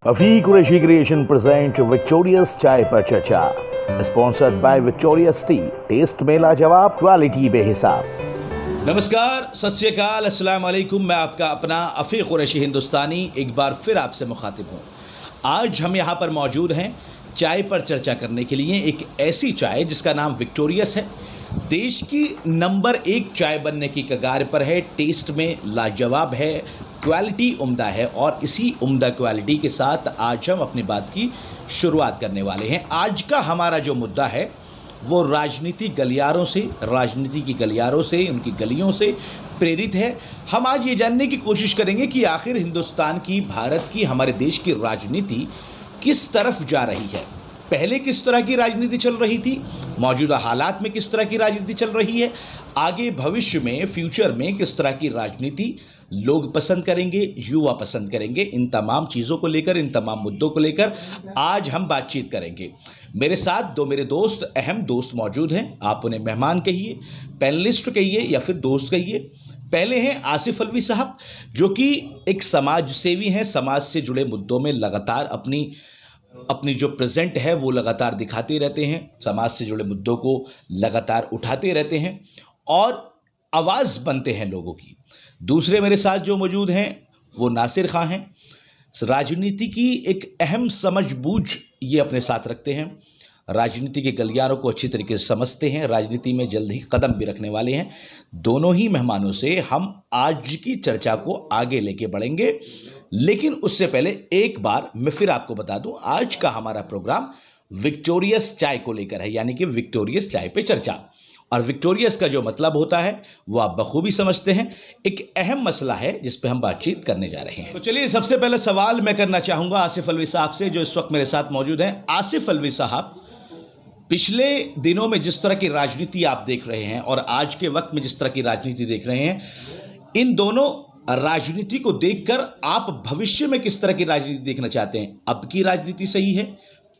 Afiq Qureshi creation present victorious चाय पर चर्चा, sponsored by victorious tea. Taste में लाजवाब, क्वालिटी बेहिसाब। नमस्कार, सत श्री अकाल, अस्सलाम वालेकुम। मैं आपका अपना अफीक कुरैशी हिंदुस्तानी एक बार फिर आपसे मुखातिब हूँ। आज हम यहाँ पर मौजूद हैं चाय पर चर्चा करने के लिए। एक ऐसी चाय जिसका नाम विक्टोरियस है, देश की नंबर 1 चाय बनने की कगार पर है। टेस्ट में लाजवाब है, क्वालिटी उम्दा है और इसी उम्दा क्वालिटी के साथ आज हम अपनी बात की शुरुआत करने वाले हैं। आज का हमारा जो मुद्दा है वो राजनीति गलियारों से, राजनीति की गलियारों से, उनकी गलियों से प्रेरित है। हम आज ये जानने की कोशिश करेंगे कि आखिर हिंदुस्तान की, भारत की, हमारे देश की राजनीति किस तरफ जा रही है। पहले किस तरह की राजनीति चल रही थी, मौजूदा हालात में किस तरह की राजनीति चल रही है, आगे भविष्य में, फ्यूचर में किस तरह की राजनीति लोग पसंद करेंगे, युवा पसंद करेंगे। इन तमाम चीज़ों को लेकर, इन तमाम मुद्दों को लेकर आज हम बातचीत करेंगे। मेरे साथ दो मेरे दोस्त, अहम दोस्त मौजूद हैं। आप उन्हें मेहमान कहिए, पैनलिस्ट कहिए या फिर दोस्त कहिए। पहले हैं आसिफ अलवी साहब, जो कि एक समाज सेवी हैं, समाज से जुड़े मुद्दों में लगातार अपनी जो प्रेजेंट है वो लगातार दिखाते रहते हैं, समाज से जुड़े मुद्दों को लगातार उठाते रहते हैं और आवाज़ बनते हैं लोगों की। दूसरे मेरे साथ जो मौजूद हैं वो नासिर खां हैं। राजनीति की एक अहम समझ-बूझ ये अपने साथ रखते हैं, राजनीति के गलियारों को अच्छी तरीके से समझते हैं, राजनीति में जल्द ही कदम भी रखने वाले हैं। दोनों ही मेहमानों से हम आज की चर्चा को आगे लेके बढ़ेंगे, लेकिन उससे पहले एक बार मैं फिर आपको बता दूं, आज का हमारा प्रोग्राम विक्टोरियस चाय को लेकर है, यानी कि विक्टोरियस चाय पे चर्चा। और विक्टोरियस का जो मतलब होता है वो आप बखूबी समझते हैं। एक अहम मसला है जिस पे हम बातचीत करने जा रहे हैं। तो चलिए, सबसे पहले सवाल मैं करना चाहूँगा आसिफ अलवी साहब से, जो इस वक्त मेरे साथ मौजूद हैं। आसिफ अलवी साहब, पिछले दिनों में जिस तरह की राजनीति आप देख रहे हैं और आज के वक्त में जिस तरह की राजनीति देख रहे हैं, इन दोनों राजनीति को देखकर आप भविष्य में किस तरह की राजनीति देखना चाहते हैं? अब की राजनीति सही है,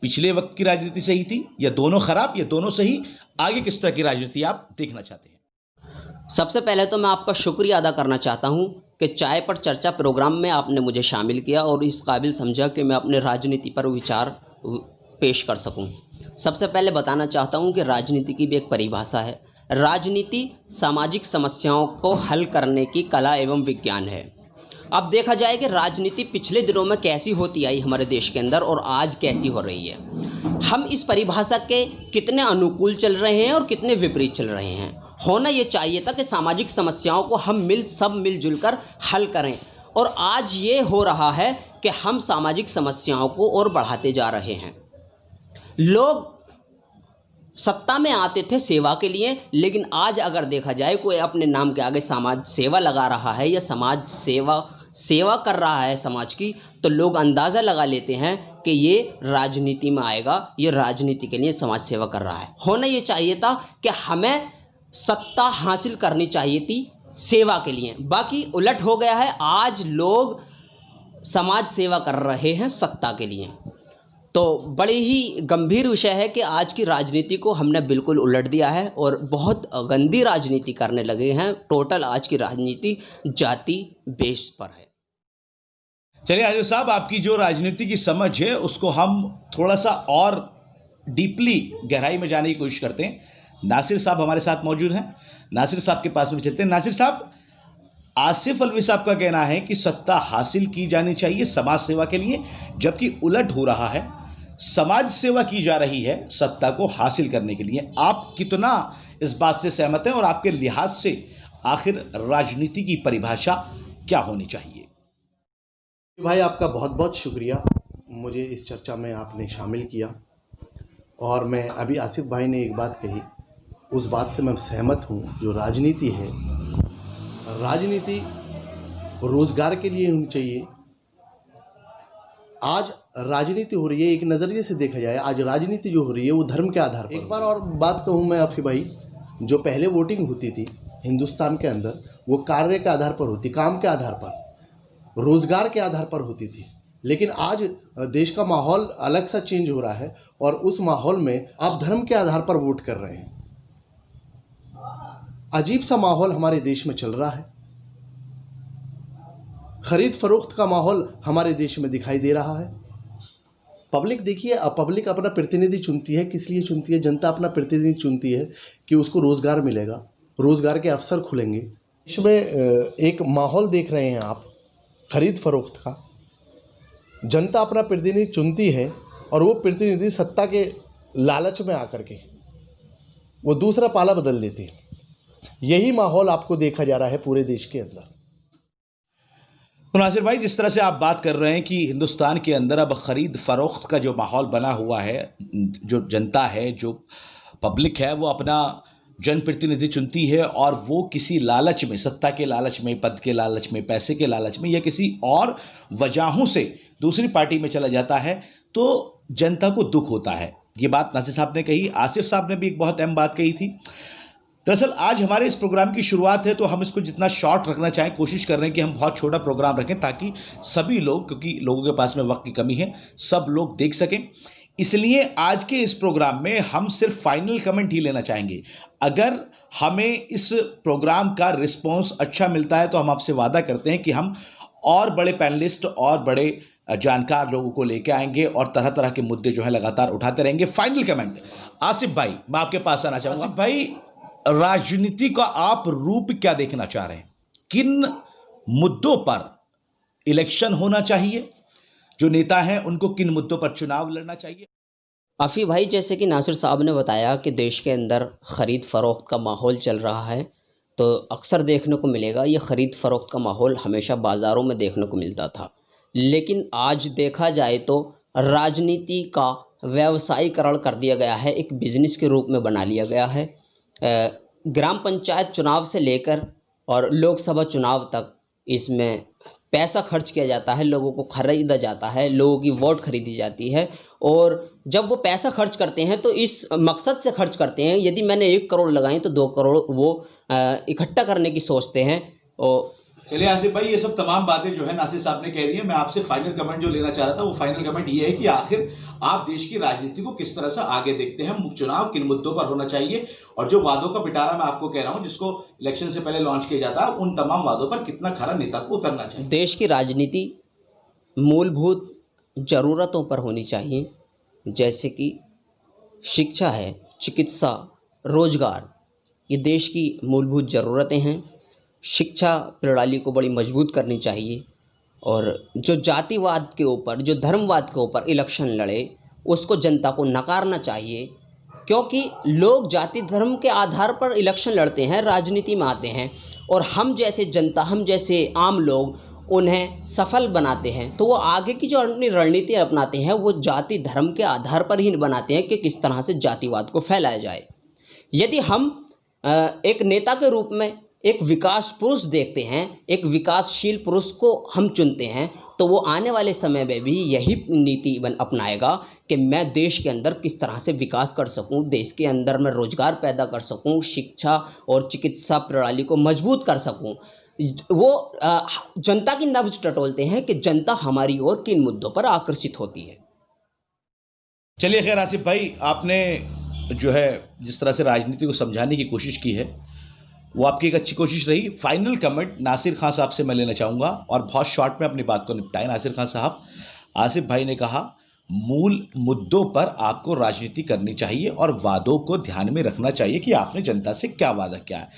पिछले वक्त की राजनीति सही थी, या दोनों खराब, या दोनों सही? आगे किस तरह की राजनीति आप देखना चाहते हैं? सबसे पहले तो मैं आपका शुक्रिया अदा करना चाहता हूं कि चाय पर चर्चा प्रोग्राम में आपने मुझे शामिल किया और इस काबिल समझा कि मैं अपने राजनीति पर विचार पेश कर सकूं। सबसे पहले बताना चाहता हूं कि राजनीति की भी एक परिभाषा है। राजनीति सामाजिक समस्याओं को हल करने की कला एवं विज्ञान है। अब देखा जाए कि राजनीति पिछले दिनों में कैसी होती आई हमारे देश के अंदर और आज कैसी हो रही है। हम इस परिभाषा के कितने अनुकूल चल रहे हैं और कितने विपरीत चल रहे हैं। होना ये चाहिए था कि सामाजिक समस्याओं को हम सब मिलजुल कर हल करें, और आज ये हो रहा है कि हम सामाजिक समस्याओं को और बढ़ाते जा रहे हैं। लोग सत्ता में आते थे सेवा के लिए, लेकिन आज अगर देखा जाए कोई अपने नाम के आगे समाज सेवा लगा रहा है या समाज सेवा कर रहा है समाज की, तो लोग अंदाज़ा लगा लेते हैं कि ये राजनीति में आएगा, ये राजनीति के लिए समाज सेवा कर रहा है। होना ये चाहिए था कि हमें सत्ता हासिल करनी चाहिए थी सेवा के लिए, बाकी उलट हो गया है। आज लोग समाज सेवा कर रहे हैं सत्ता के लिए। तो बड़ी ही गंभीर विषय है कि आज की राजनीति को हमने बिल्कुल उलट दिया है और बहुत गंदी राजनीति करने लगे हैं। टोटल आज की राजनीति जाति बेस पर है। चलिए आसिफ साहब, आपकी जो राजनीति की समझ है उसको हम थोड़ा सा और डीपली, गहराई में जाने की कोशिश करते हैं। नासिर साहब हमारे साथ मौजूद हैं, नासिर साहब के पास में चलते हैं। नासिर साहब, आसिफ अलवी साहब का कहना है कि सत्ता हासिल की जानी चाहिए समाज सेवा के लिए, जबकि उलट हो रहा है, समाज सेवा की जा रही है सत्ता को हासिल करने के लिए। आप कितना इस बात से सहमत हैं और आपके लिहाज से आखिर राजनीति की परिभाषा क्या होनी चाहिए? भाई, आपका बहुत बहुत शुक्रिया, मुझे इस चर्चा में आपने शामिल किया। और मैं अभी आसिफ भाई ने एक बात कही, उस बात से मैं सहमत हूँ। जो राजनीति है, राजनीति रोज़गार के लिए होनी चाहिए। आज राजनीति हो रही है, एक नज़रिए से देखा जाए, आज राजनीति जो हो रही है वो धर्म के आधार पर। एक बार और बात कहूँ मैं आफी भाई, जो पहले वोटिंग होती थी हिंदुस्तान के अंदर, वो कार्य के आधार पर होती, काम के आधार पर, रोज़गार के आधार पर होती थी। लेकिन आज देश का माहौल अलग सा चेंज हो रहा है और उस माहौल में आप धर्म के आधार पर वोट कर रहे हैं। अजीब सा माहौल हमारे देश में चल रहा है। खरीद फरोख्त का माहौल हमारे देश में दिखाई दे रहा है। पब्लिक देखिए, पब्लिक अपना प्रतिनिधि चुनती है, किस लिए चुनती है? जनता अपना प्रतिनिधि चुनती है कि उसको रोज़गार मिलेगा, रोज़गार के अवसर खुलेंगे। इसमें एक माहौल देख रहे हैं आप खरीद फरोख्त का। जनता अपना प्रतिनिधि चुनती है और वो प्रतिनिधि सत्ता के लालच में आकर के वो दूसरा पाला बदल देते हैं। यही माहौल आपको देखा जा रहा है पूरे देश के अंदर। तो नासिर भाई, जिस तरह से आप बात कर रहे हैं कि हिंदुस्तान के अंदर अब ख़रीद फ़रोख्त का जो माहौल बना हुआ है, जो जनता है, जो पब्लिक है, वो अपना जनप्रतिनिधि चुनती है और वो किसी लालच में, सत्ता के लालच में, पद के लालच में, पैसे के लालच में या किसी और वजहों से दूसरी पार्टी में चला जाता है, तो जनता को दुख होता है। ये बात नासिर साहब ने कही, आसिफ साहब ने भी एक बहुत अहम बात कही थी। दरअसल आज हमारे इस प्रोग्राम की शुरुआत है, तो हम इसको जितना शॉर्ट रखना चाहें, कोशिश कर रहे हैं कि हम बहुत छोटा प्रोग्राम रखें ताकि सभी लोग, क्योंकि लोगों के पास में वक्त की कमी है, सब लोग देख सकें। इसलिए आज के इस प्रोग्राम में हम सिर्फ फाइनल कमेंट ही लेना चाहेंगे। अगर हमें इस प्रोग्राम का रिस्पॉन्स अच्छा मिलता है तो हम आपसे वादा करते हैं कि हम और बड़े पैनलिस्ट और बड़े जानकार लोगों को लेकर आएंगे और तरह तरह के मुद्दे जो है लगातार उठाते रहेंगे। फाइनल कमेंट, आसिफ भाई, मैं आपके पास आना चाहूँगा। आसिफ भाई, राजनीति का आप रूप क्या देखना चाह रहे हैं? किन मुद्दों पर इलेक्शन होना चाहिए? जो नेता हैं उनको किन मुद्दों पर चुनाव लड़ना चाहिए? आफी भाई, जैसे कि नासिर साहब ने बताया कि देश के अंदर ख़रीद फ़रोख्त का माहौल चल रहा है, तो अक्सर देखने को मिलेगा ये ख़रीद फ़रोख्त का माहौल हमेशा बाज़ारों में देखने को मिलता था, लेकिन आज देखा जाए तो राजनीति का व्यवसायीकरण कर दिया गया है, एक बिज़नेस के रूप में बना लिया गया है। ग्राम पंचायत चुनाव से लेकर और लोकसभा चुनाव तक इसमें पैसा खर्च किया जाता है, लोगों को खरीदा जाता है, लोगों की वोट खरीदी जाती है। और जब वो पैसा खर्च करते हैं तो इस मकसद से खर्च करते हैं, यदि मैंने 1 करोड़ लगाए तो 2 करोड़ वो इकट्ठा करने की सोचते हैं। और चलिए आसिफ भाई, ये सब तमाम बातें जो है नासिर साहब ने कह दी है। मैं आपसे फाइनल कमेंट जो लेना चाह रहा था, वो फाइनल कमेंट ये है कि आखिर आप देश की राजनीति को किस तरह से आगे देखते हैं? चुनाव किन मुद्दों पर होना चाहिए? और जो वादों का पिटारा मैं आपको कह रहा हूं, जिसको इलेक्शन से पहले लॉन्च किया जाता है, उन तमाम वादों पर कितना खरा नेता को उतरना चाहिए? देश की राजनीति मूलभूत ज़रूरतों पर होनी चाहिए, जैसे कि शिक्षा है, चिकित्सा, रोजगार। ये देश की मूलभूत ज़रूरतें हैं। शिक्षा प्रणाली को बड़ी मजबूत करनी चाहिए और जो जातिवाद के ऊपर, जो धर्मवाद के ऊपर इलेक्शन लड़े, उसको जनता को नकारना चाहिए, क्योंकि लोग जाति धर्म के आधार पर इलेक्शन लड़ते हैं, राजनीति में आते हैं, और हम जैसे जनता, हम जैसे आम लोग उन्हें सफल बनाते हैं, तो वो आगे की जो अपनी रणनीति अपनाते हैं वो जाति धर्म के आधार पर ही बनाते हैं कि किस तरह से जातिवाद को फैलाया जाए। यदि हम एक नेता के रूप में एक विकास पुरुष देखते हैं, एक विकासशील पुरुष को हम चुनते हैं, तो वो आने वाले समय में भी यही नीति अपनाएगा कि मैं देश के अंदर किस तरह से विकास कर सकूं, देश के अंदर मैं रोजगार पैदा कर सकूं, शिक्षा और चिकित्सा प्रणाली को मजबूत कर सकूं। वो जनता की नब्ज टटोलते हैं कि जनता हमारी ओर किन मुद्दों पर आकर्षित होती है। चलिए खैर आसिफ भाई, आपने जो है जिस तरह से राजनीति को समझाने की कोशिश की है, वो आपकी एक अच्छी कोशिश रही। फाइनल कमेंट नासिर खान साहब से मैं लेना चाहूँगा और बहुत शॉर्ट में अपनी बात को निपटाएं। नासिर खान साहब, आसिफ भाई ने कहा मूल मुद्दों पर आपको राजनीति करनी चाहिए और वादों को ध्यान में रखना चाहिए कि आपने जनता से क्या वादा किया है।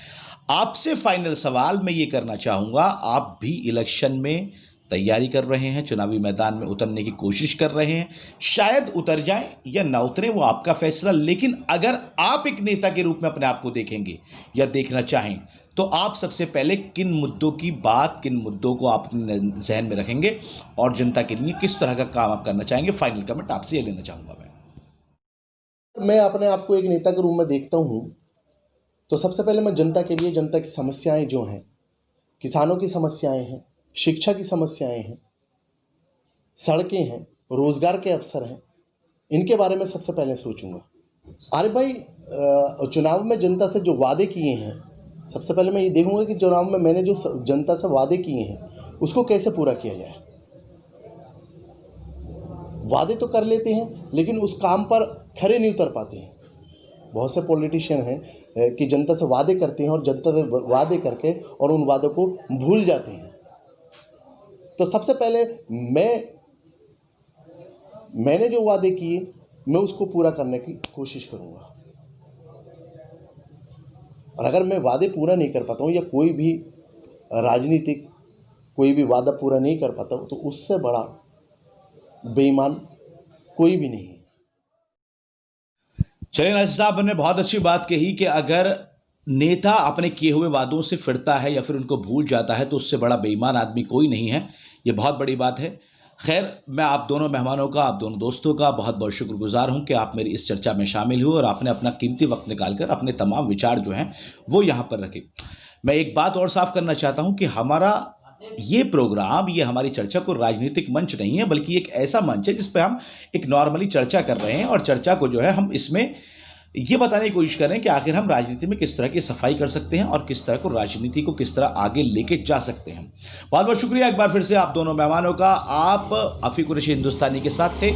आपसे फाइनल सवाल मैं ये करना चाहूँगा, आप भी इलेक्शन में तैयारी कर रहे हैं, चुनावी मैदान में उतरने की कोशिश कर रहे हैं, शायद उतर जाएं या ना उतरें, वो आपका फैसला। लेकिन अगर आप एक नेता के रूप में अपने आप को देखेंगे या देखना चाहें, तो आप सबसे पहले किन मुद्दों की बात, किन मुद्दों को आप अपने जहन में रखेंगे और जनता के लिए किस तरह का काम आप करना चाहेंगे? फाइनल कमेंट आपसे ये लेना चाहूँगा मैं अपने आप को एक नेता के रूप में देखता हूँ, तो सबसे पहले मैं जनता के लिए, जनता की समस्याएं जो हैं, किसानों की समस्याएं हैं, शिक्षा की समस्याएं हैं, सड़कें हैं, रोजगार के अवसर हैं, इनके बारे में सबसे पहले सोचूंगा। अरे भाई, चुनाव में जनता से जो वादे किए हैं, सबसे पहले मैं ये देखूंगा कि चुनाव में मैंने जो जनता से वादे किए हैं उसको कैसे पूरा किया जाए। वादे तो कर लेते हैं लेकिन उस काम पर खरे नहीं उतर पाते हैं। बहुत से पॉलिटिशियन हैं कि जनता से वादे करते हैं और जनता से वादे करके और उन वादों को भूल जाते हैं। तो सबसे पहले मैं मैंने जो वादे किए मैं उसको पूरा करने की कोशिश करूँगा, और अगर मैं वादे पूरा नहीं कर पाता हूँ या कोई भी राजनीतिक कोई भी वादा पूरा नहीं कर पाता हूँ तो उससे बड़ा बेईमान कोई भी नहीं है। चलिए नासिर साहब ने बहुत अच्छी बात कही कि अगर नेता अपने किए हुए वादों से फिरता है या फिर उनको भूल जाता है तो उससे बड़ा बेईमान आदमी कोई नहीं है। ये बहुत बड़ी बात है। खैर, मैं आप दोनों मेहमानों का, आप दोनों दोस्तों का बहुत बहुत शुक्रगुजार हूं कि आप मेरी इस चर्चा में शामिल हुए और आपने अपना कीमती वक्त निकालकर अपने तमाम विचार जो हैं वो यहाँ पर रखे। मैं एक बात और साफ करना चाहता हूं कि हमारा ये प्रोग्राम, ये हमारी चर्चा को राजनीतिक मंच नहीं है, बल्कि एक ऐसा मंच है जिस पर हम एक नॉर्मली चर्चा कर रहे हैं और चर्चा को जो है हम इसमें ये बताने की कोशिश कर रहे हैं कि आखिर हम राजनीति में किस तरह की सफाई कर सकते हैं और किस तरह को राजनीति को किस तरह आगे लेके जा सकते हैं। बहुत बहुत शुक्रिया एक बार फिर से आप दोनों मेहमानों का। आप अफीक कुरैशी हिंदुस्तानी के साथ थे,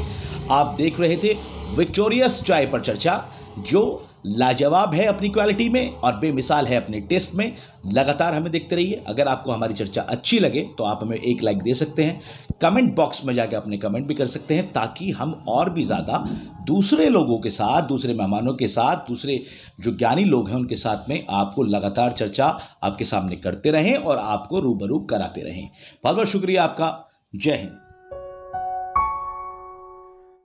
आप देख रहे थे विक्टोरियस चाय पर चर्चा, जो लाजवाब है अपनी क्वालिटी में और बेमिसाल है अपने टेस्ट में। लगातार हमें देखते रहिए। अगर आपको हमारी चर्चा अच्छी लगे तो आप हमें एक लाइक दे सकते हैं, कमेंट बॉक्स में जाके अपने कमेंट भी कर सकते हैं, ताकि हम और भी ज़्यादा दूसरे लोगों के साथ, दूसरे मेहमानों के साथ, दूसरे जो ज्ञानी लोग हैं उनके साथ में आपको लगातार चर्चा आपके सामने करते रहें और आपको रूबरू कराते रहें। बहुत बहुत शुक्रिया आपका। जय हिंद।